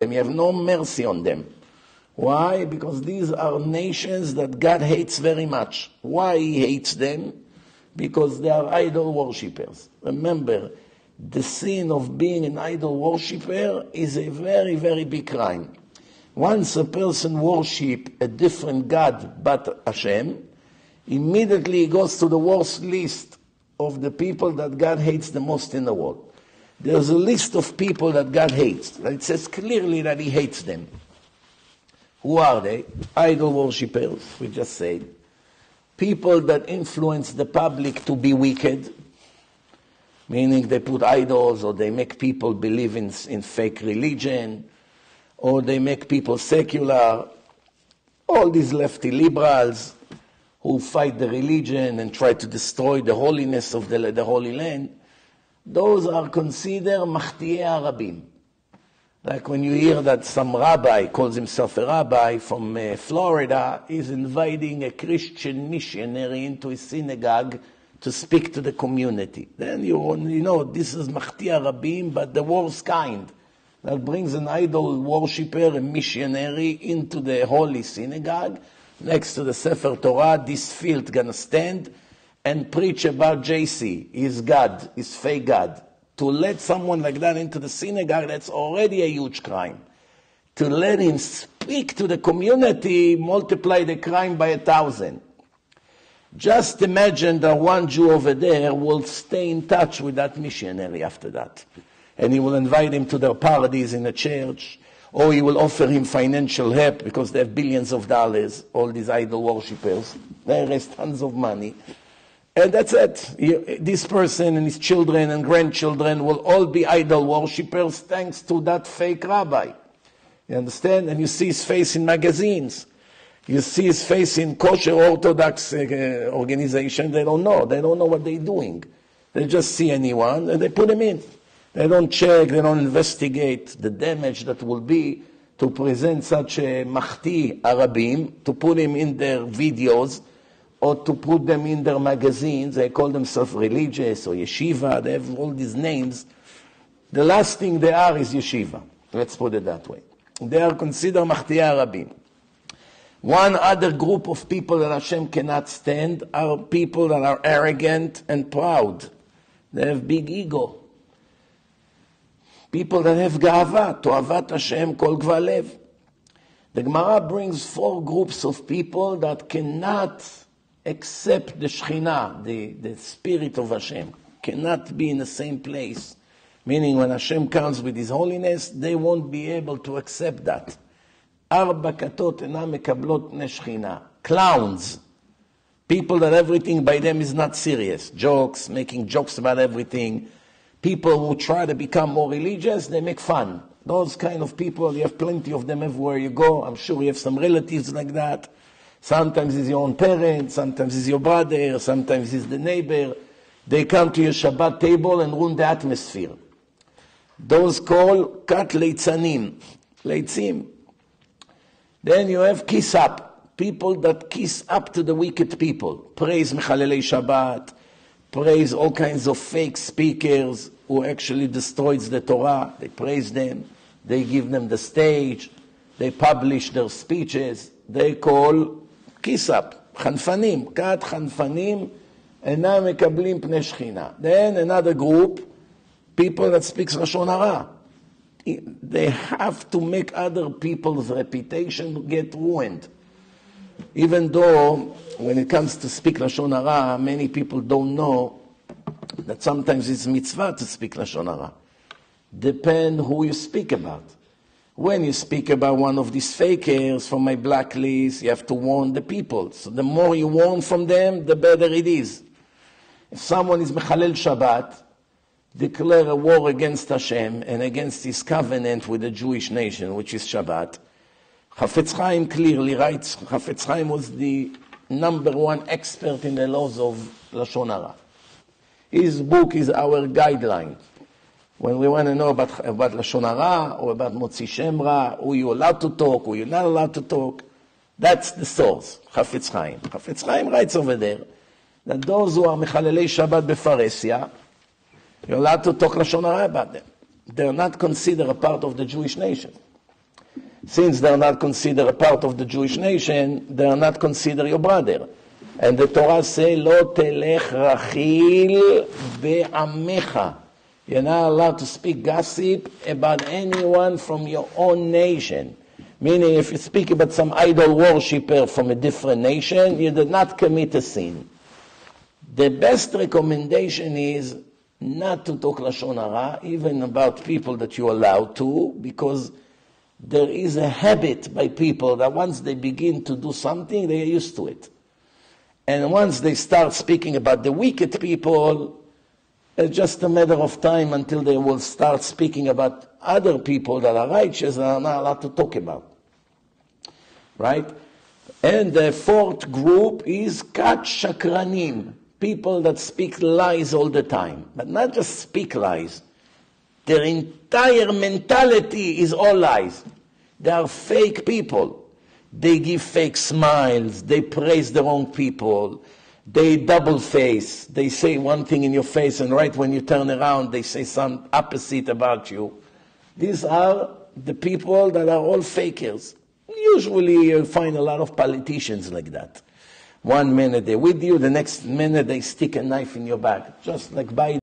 and you have no mercy on them. Why? Because these are nations that God hates very much. Why he hates them? Because they are idol worshippers. Remember, the sin of being an idol worshipper is a very, very big crime. Once a person worships a different God but Hashem, immediately he goes to the worst list of the people that God hates the most in the world. There's a list of people that God hates. It says clearly that he hates them. Who are they? Idol worshippers, we just said. People that influence the public to be wicked, meaning they put idols or they make people believe in fake religion, or they make people secular. All these lefty liberals who fight the religion and try to destroy the holiness of the Holy Land, those are considered Mahtiei Arabim. Like when you hear that some rabbi calls himself a rabbi from Florida, is inviting a Christian missionary into his synagogue to speak to the community. Then you know this is Mahtiei Arabim, but the worst kind. That brings an idol worshipper, a missionary, into the holy synagogue, next to the Sefer Torah. This field gonna stand and preach about JC, his God, his fake God. To let someone like that into the synagogue, that's already a huge crime. To let him speak to the community, multiply the crime by 1,000. Just imagine that one Jew over there will stay in touch with that missionary after that. And he will invite him to their parties in the church, or he will offer him financial help because they have billions of dollars, all these idol worshippers. They raise tons of money. And that's it. This person and his children and grandchildren will all be idol worshippers thanks to that fake rabbi. You understand? And you see his face in magazines. You see his face in kosher Orthodox organization. They don't know. They don't know what they're doing. They just see anyone and they put him in. They don't check. They don't investigate the damage that will be to present such a Mahti Arabim, to put him in their videos, or to put them in their magazines. They call themselves religious or yeshiva. They have all these names. The last thing they are is yeshiva. Let's put it that way. They are considered Mahtiei Arabim. One other group of people that Hashem cannot stand are people that are arrogant and proud. They have big ego. People that have ga'ava, to'avat Hashem kol gvalev. The Gemara brings 4 groups of people that cannot accept the Shekhinah, the spirit of Hashem, cannot be in the same place. Meaning when Hashem comes with His holiness, they won't be able to accept that. Arba katot enam mekablot pnei Shekhinah. Clowns. People that everything by them is not serious. Jokes, making jokes about everything. People who try to become more religious, they make fun. Those kind of people, you have plenty of them everywhere you go. I'm sure you have some relatives like that. Sometimes it's your own parent, sometimes it's your brother, sometimes it's the neighbor. They come to your Shabbat table and ruin the atmosphere. Those called kat leitzanim, leitzim. Then you have kiss up, people that kiss up to the wicked people. Praise Mechalelei Shabbat, praise all kinds of fake speakers who actually destroys the Torah. They praise them, they give them the stage, they publish their speeches. They call kiss up, chanfanim, kat chanfanim, enam mekablim pnei Shekhinah. Then another group, people that speaks Lashon Hara. They have to make other people's reputation get ruined. Even though when it comes to speak Lashon Hara, many people don't know that sometimes it's mitzvah to speak Lashon Hara. Depend who you speak about. When you speak about one of these fakers from my blacklist, you have to warn the people. So the more you warn from them, the better it is. If someone is Mechalel Shabbat, declare a war against Hashem and against His covenant with the Jewish nation, which is Shabbat. Chafetz Chaim clearly writes, Chafetz Chaim was the #1 expert in the laws of Lashon Hara. His book is our guideline. When we want to know about Lashon Hara or about Motzi Shem Ra, who you're allowed to talk, who you're not allowed to talk, that's the source, Chafetz Chaim. Chafetz Chaim writes over there that those who are Mechalelei Shabbat Befaresia, you're allowed to talk Lashon Hara about them. They're not considered a part of the Jewish nation. Since they are not considered a part of the Jewish nation, they are not considered your brother. And the Torah says, Lo telech rachil be'amecha. You're not allowed to speak gossip about anyone from your own nation. Meaning, if you speak about some idol worshipper from a different nation, you did not commit a sin. The best recommendation is not to talk Lashon Hara, even about people that you're allowed to, because there is a habit by people that once they begin to do something, they are used to it. And once they start speaking about the wicked people, it's just a matter of time until they will start speaking about other people that are righteous and are not allowed to talk about. Right? And the fourth group is kat shakranim, people that speak lies all the time. But not just speak lies. Their entire mentality is all lies. They are fake people. They give fake smiles. They praise the wrong people. They double face. They say one thing in your face, and right when you turn around, they say some opposite about you. These are the people that are all fakers. Usually you find a lot of politicians like that. One minute they're with you, the next minute they stick a knife in your back, just like Biden.